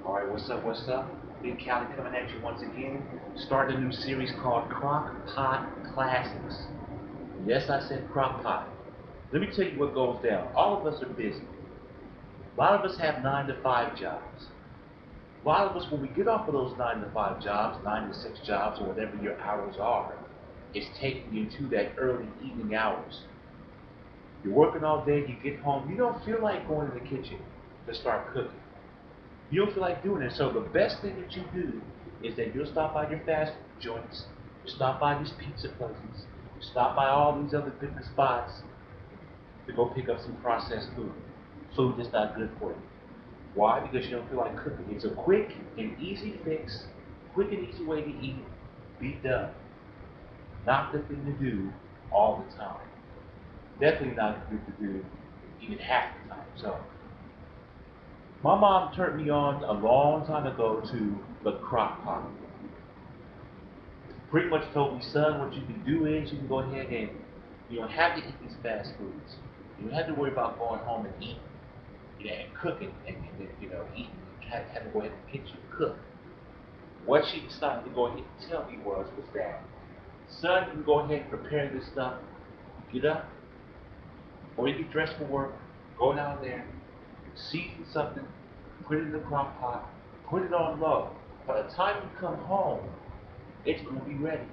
Alright, what's up, what's up? Big Cali coming at you once again. Starting a new series called Crock Pot Classics. Yes, I said crock pot. Let me tell you what goes down. All of us are busy. A lot of us have 9 to 5 jobs. A lot of us, when we get off of those 9 to 5 jobs, 9 to 6 jobs, or whatever your hours are, it's taking you to that early evening hours. You're working all day, you get home, you don't feel like going to the kitchen to start cooking. You don't feel like doing it. So the best thing that you do is that you'll stop by your fast food joints, you stop by these pizza places, you stop by all these other different spots to go pick up some processed food. Food that's not good for you. Why? Because you don't feel like cooking. It's a quick and easy fix, quick and easy way to eat, be done. Not the thing to do all the time. Definitely not good to do even half the time. So my mom turned me on a long time ago to the crock pot. Pretty much told me, son, what you can do is you can go ahead and you don't have to eat these fast foods. You don't have to worry about going home and eating, and cooking, and eating. You have to go ahead and get you to cook. What she decided to go ahead and tell me was that, son, you can go ahead and prepare this stuff. Get up, or you get dressed for work, go down there, season something, put it in the crock pot, put it on low. By the time you come home, it's going to be ready.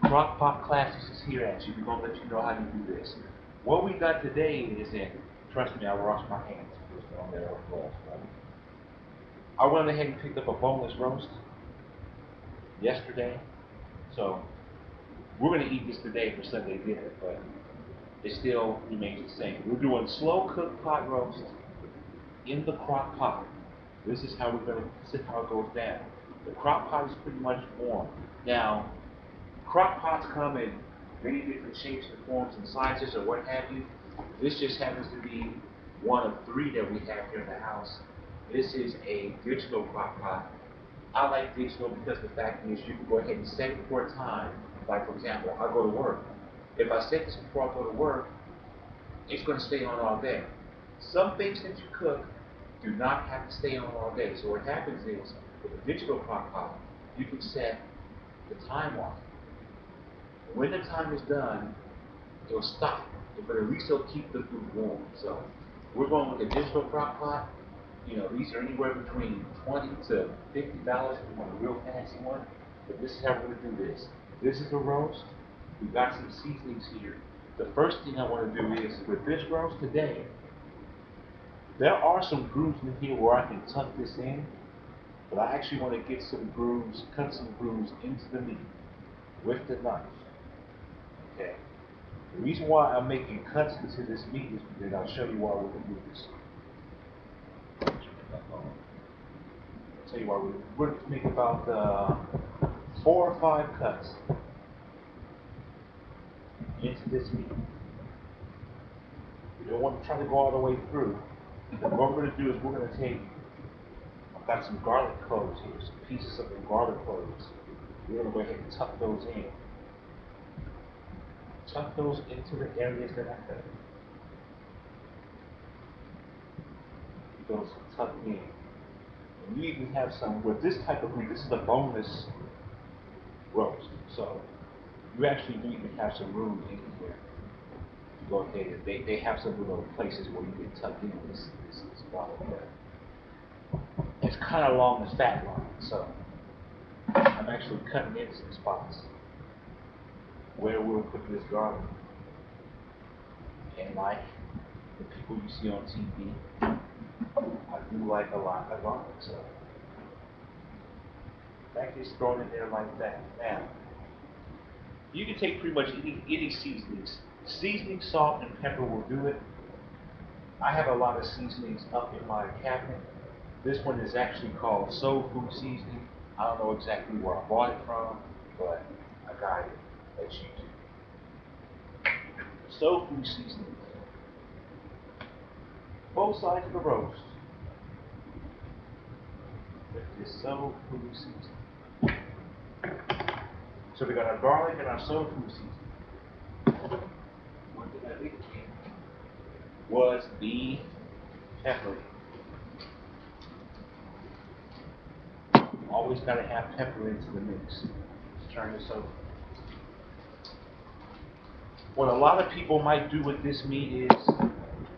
Crock pot Classics is here at you. We're going to let you know how to do this. What we got today is, and trust me, I washed my hands first on there. I went ahead and picked up a boneless roast yesterday. So we're going to eat this today for Sunday dinner, but it still remains the same. We're doing slow cooked pot roast in the crock pot. This is how we're going to. This is how it goes down. The crock pot is pretty much warm. Now, crock pots come in many different shapes and forms and sizes or what have you. This just happens to be one of 3 that we have here in the house. This is a digital crock pot. I like digital because the fact is you can go ahead and set it for a time. Like for example, I go to work. If I set this before I go to work, it's going to stay on all day. Some things that you cook do not have to stay on all day. So what happens is, with a digital crock pot, you can set the time on it. When the time is done, it'll stop. But at least it'll keep the food warm. So we're going with a digital crock pot. These are anywhere between $20 to $50 if you want a real fancy one. But this is how we're going to do this. This is a roast. We've got some seasonings here. The first thing I want to do is, with this roast today, there are some grooves in here where I can tuck this in, but I actually want to get some grooves, cut some grooves into the meat with the knife. Okay. The reason why I'm making cuts into this meat is because I'll show you why we're going to do this. I'll tell you why we're going to make about 4 or 5 cuts into this meat. We don't want to try to go all the way through. But what we're going to do is we're going to take, I've got some garlic cloves here, some pieces of the garlic cloves. We're going to go ahead and tuck those in. Tuck those into the areas that I cut. Those tucked in. And you even have some, with this type of meat, this is a boneless roast. So you actually do even have some room in here. Go ahead and they have some little places where you can tuck in this garlic there. It's kind of along the fat line, so I'm actually cutting in some spots where we'll put this garlic. And like the people you see on TV, I do like a lot of garlic, so that gets thrown in there like that. Now, you can take pretty much any seasonings. Seasoning, salt, and pepper will do it. I have a lot of seasonings up in my cabinet. This one is actually called soul food seasoning. I don't know exactly where I bought it from, but I got it at YouTube. Soul food seasoning. Both sides of the roast. With this soul food seasoning. So we got our garlic and our soul food seasoning. One thing I did was the pepper. Always got to have pepper into the mix. Let's turn this over. What a lot of people might do with this meat is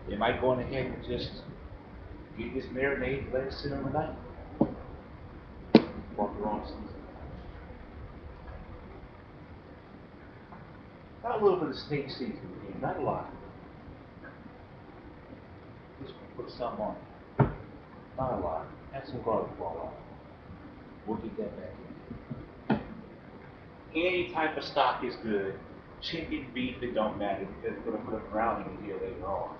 they might go on ahead and just get this marinade, let it sit overnight. Walk around some. Got a little bit of steak seasoning here, not a lot. Just put some on it. Not a lot. Add some garlic fall off. We'll get that back in. Any type of stock is good. Chicken, beef, it don't matter because we're going to put a browning in here later on.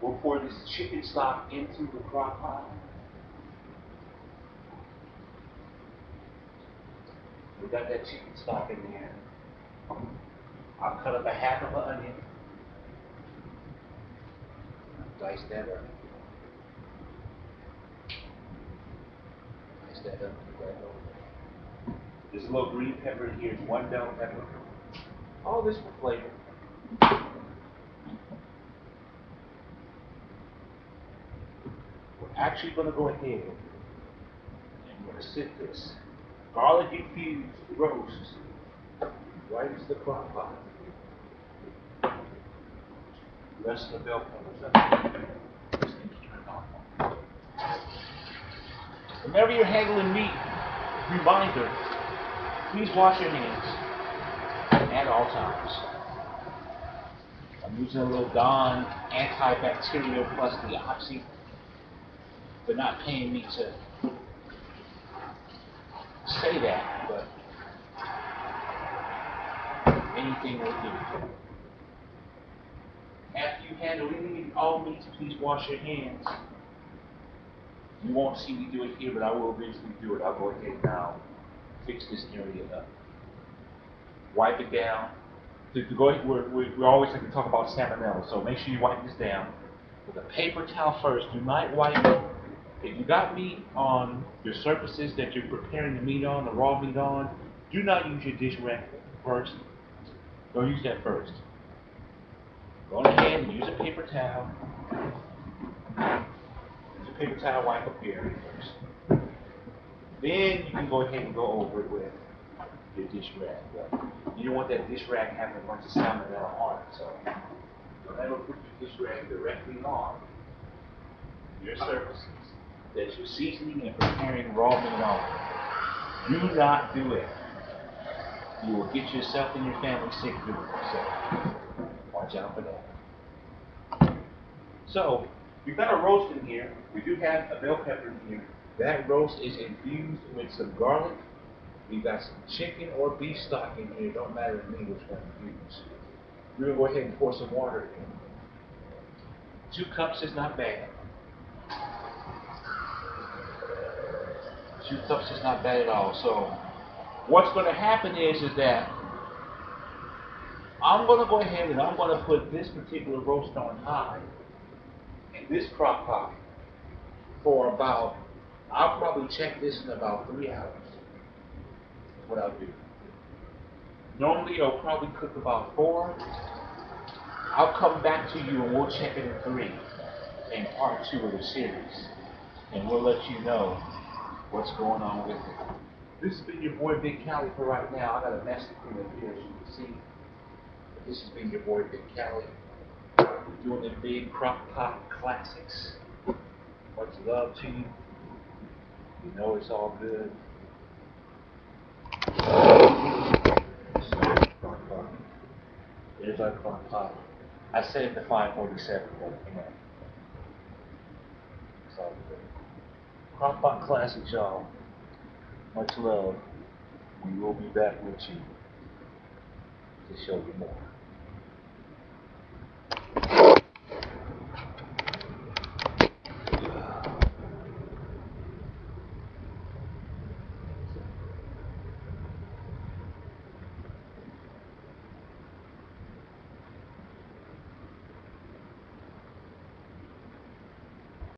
We'll pour this chicken stock into the crock pot. We got that chicken stock in there. I'll cut up a half of an onion. Dice that up. Dice that up. This little green pepper here is 1 bell pepper. All this for flavor. We're actually going to go ahead and we're going to sit this garlic infused roast right into the crock pot. The rest of the bell peppers. This thing's turned on. Whenever you're handling meat, reminder, please wash your hands at all times. I'm using a little Dawn antibacterial plus the Oxy. They're not paying me to say that, but anything will do. After you handle all meats, please wash your hands. You won't see me do it here, but I will eventually do it. I'll go ahead now, fix this area up. Wipe it down. We always like to talk about salmonella, so make sure you wipe this down with a paper towel first. Do not wipe it. If you got meat on your surfaces that you're preparing the meat on, the raw meat on, do not use your dish rack first. Don't use that first. Go ahead and use a paper towel. Use a paper towel, wipe up your area first. Then you can go ahead and go over it with your dish rag. But you don't want that dish rag having a bunch of salmonella on it, so don't ever put your dish rag directly on your surfaces that you're seasoning and preparing raw meat on. Do not do it. You will get yourself and your family sick doing it, so watch out for that. So, we've got a roast in here. We do have a bell pepper in here. That roast is infused with some garlic. We've got some chicken or beef stock in here. It don't matter to me which one you use. We're going to go ahead and pour some water in. 2 cups is not bad. 2 cups is not bad at all. So what's going to happen is that I'm going to go ahead and I'm going to put this particular roast on high in this crock pot for about, I'll probably check this in about 3 hours. That's what I'll do. Normally it'll probably cook about 4. I'll come back to you and we'll check it in 3 in part 2 of the series. And we'll let you know what's going on with it. This has been your boy Big CaLi for right now. I got a mess to clean up here as you can see. But this has been your boy Big CaLi. We're doing the big crock pot classics. Much love to you. You know it's all good. There's our crock pot. I set it to 547, but come on. It's all good. Crock pot classics, y'all. Much love. We will be back with you to show you more.